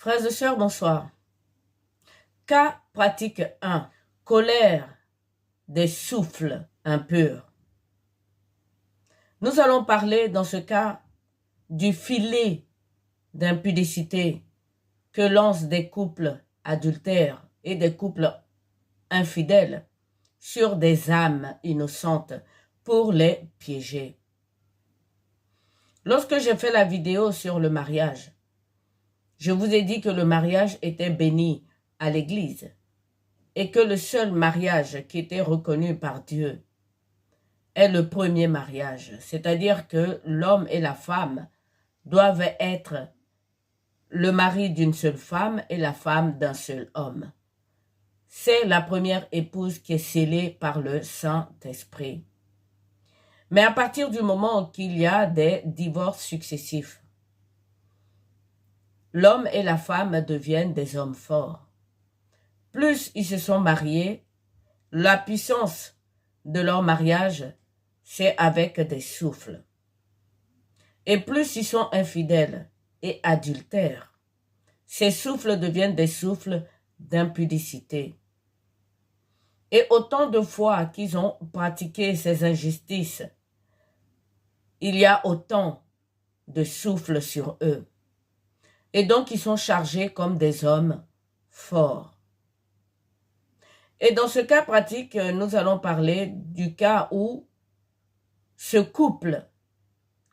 Frères et sœurs, bonsoir. Cas pratique 1. Colère des souffles impurs. Nous allons parler dans ce cas du filet d'impudicité que lancent des couples adultères et des couples infidèles sur des âmes innocentes pour les piéger. Lorsque j'ai fait la vidéo sur le mariage, je vous ai dit que le mariage était béni à l'Église et que le seul mariage qui était reconnu par Dieu est le premier mariage, c'est-à-dire que l'homme et la femme doivent être le mari d'une seule femme et la femme d'un seul homme. C'est la première épouse qui est scellée par le Saint-Esprit. Mais à partir du moment qu'il y a des divorces successifs, l'homme et la femme deviennent des hommes forts. Plus ils se sont mariés, la puissance de leur mariage, c'est avec des souffles. Et plus ils sont infidèles et adultères, ces souffles deviennent des souffles d'impudicité. Et autant de fois qu'ils ont pratiqué ces injustices, il y a autant de souffles sur eux. Et donc ils sont chargés comme des hommes forts. Et dans ce cas pratique, nous allons parler du cas où ce couple,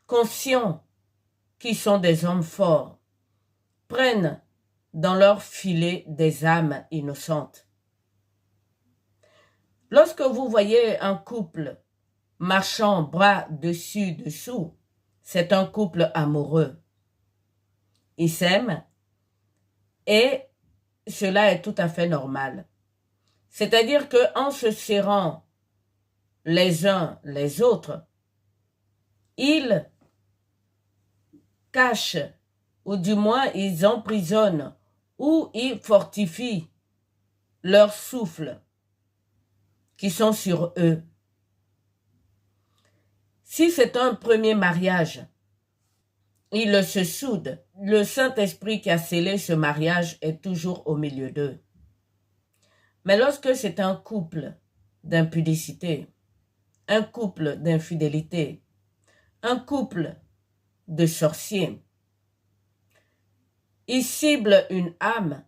conscient qu'ils sont des hommes forts, prennent dans leur filet des âmes innocentes. Lorsque vous voyez un couple marchant bras dessus dessous, c'est un couple amoureux. Ils s'aiment et cela est tout à fait normal. C'est-à-dire qu'en se serrant les uns les autres, ils cachent, ou du moins ils emprisonnent, ou ils fortifient leurs souffles qui sont sur eux. Si c'est un premier mariage, ils se soudent. Le Saint-Esprit qui a scellé ce mariage est toujours au milieu d'eux. Mais lorsque c'est un couple d'impudicité, un couple d'infidélité, un couple de sorciers, ils ciblent une âme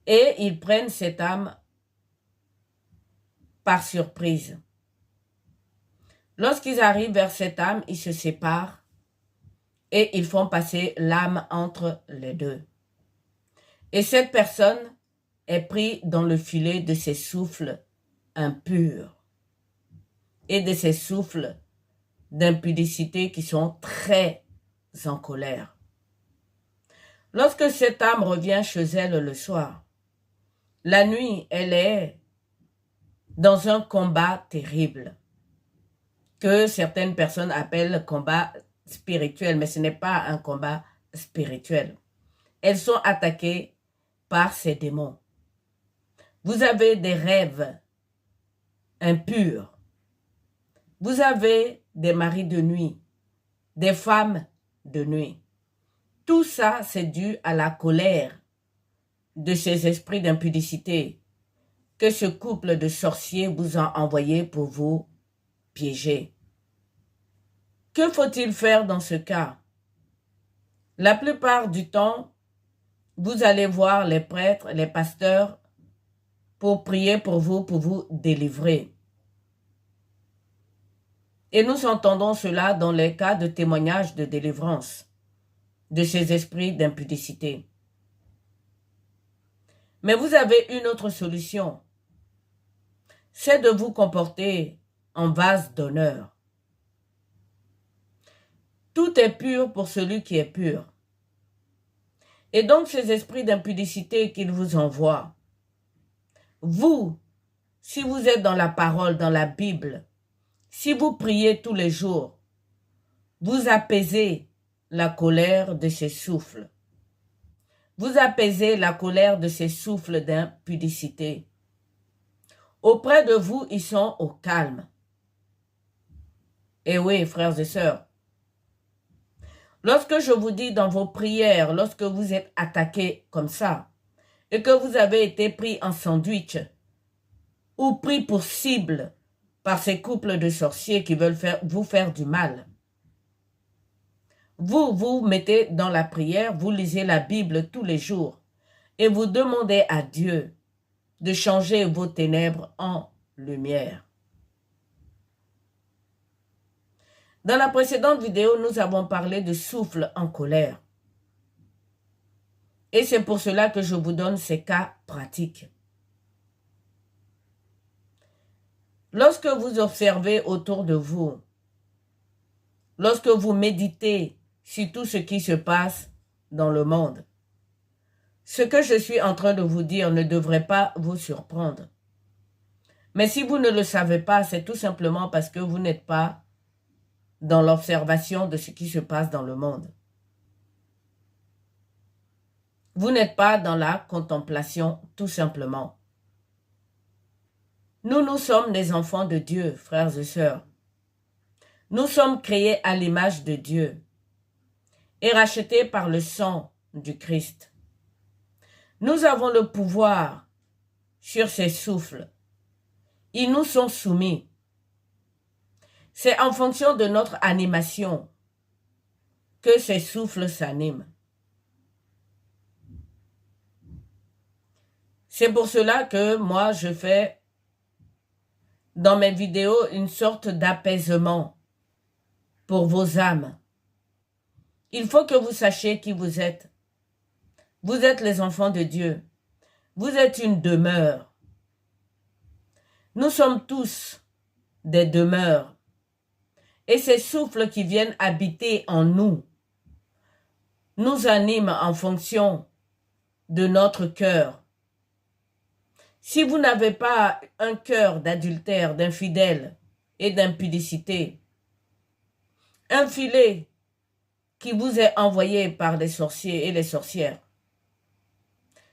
et ils prennent cette âme par surprise. Lorsqu'ils arrivent vers cette âme, ils se séparent et ils font passer l'âme entre les deux. Et cette personne est prise dans le filet de ces souffles impurs et de ces souffles d'impudicité qui sont très en colère. Lorsque cette âme revient chez elle le soir, la nuit, elle est dans un combat terrible que certaines personnes appellent combat spirituel, mais ce n'est pas un combat spirituel. Elles sont attaquées par ces démons. Vous avez des rêves impurs. Vous avez des maris de nuit, des femmes de nuit. Tout ça, c'est dû à la colère de ces esprits d'impudicité que ce couple de sorciers vous a envoyé pour vous piéger. Que faut-il faire dans ce cas? La plupart du temps, vous allez voir les prêtres, les pasteurs, pour prier pour vous délivrer. Et nous entendons cela dans les cas de témoignages de délivrance de ces esprits d'impudicité. Mais vous avez une autre solution, c'est de vous comporter en vase d'honneur. Tout est pur pour celui qui est pur. Et donc ces esprits d'impudicité qu'ils vous envoient, vous, si vous êtes dans la parole, dans la Bible, si vous priez tous les jours, vous apaisez la colère de ces souffles. Vous apaisez la colère de ces souffles d'impudicité. Auprès de vous, ils sont au calme. Et oui, frères et sœurs, Lorsque je vous dis dans vos prières, lorsque vous êtes attaqué comme ça, et que vous avez été pris en sandwich, ou pris pour cible par ces couples de sorciers qui veulent vous faire du mal, vous vous mettez dans la prière, vous lisez la Bible tous les jours, et vous demandez à Dieu de changer vos ténèbres en lumière. Dans la précédente vidéo, nous avons parlé de souffle en colère. Et c'est pour cela que je vous donne ces cas pratiques. Lorsque vous observez autour de vous, lorsque vous méditez sur tout ce qui se passe dans le monde, ce que je suis en train de vous dire ne devrait pas vous surprendre. Mais si vous ne le savez pas, c'est tout simplement parce que vous n'êtes pas dans l'observation de ce qui se passe dans le monde. Vous n'êtes pas dans la contemplation, tout simplement. Nous sommes des enfants de Dieu, frères et sœurs. Nous sommes créés à l'image de Dieu et rachetés par le sang du Christ. Nous avons le pouvoir sur ces souffles. Ils nous sont soumis. C'est en fonction de notre animation que ces souffles s'animent. C'est pour cela que moi, je fais dans mes vidéos une sorte d'apaisement pour vos âmes. Il faut que vous sachiez qui vous êtes. Vous êtes les enfants de Dieu. Vous êtes une demeure. Nous sommes tous des demeures. Et ces souffles qui viennent habiter en nous nous animent en fonction de notre cœur. Si vous n'avez pas un cœur d'adultère, d'infidèle et d'impudicité, un filet qui vous est envoyé par les sorciers et les sorcières,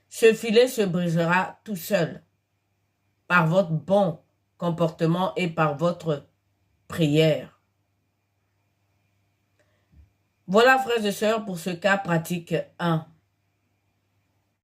ce filet se brisera tout seul par votre bon comportement et par votre prière. Voilà, frères et sœurs, pour ce cas pratique 1.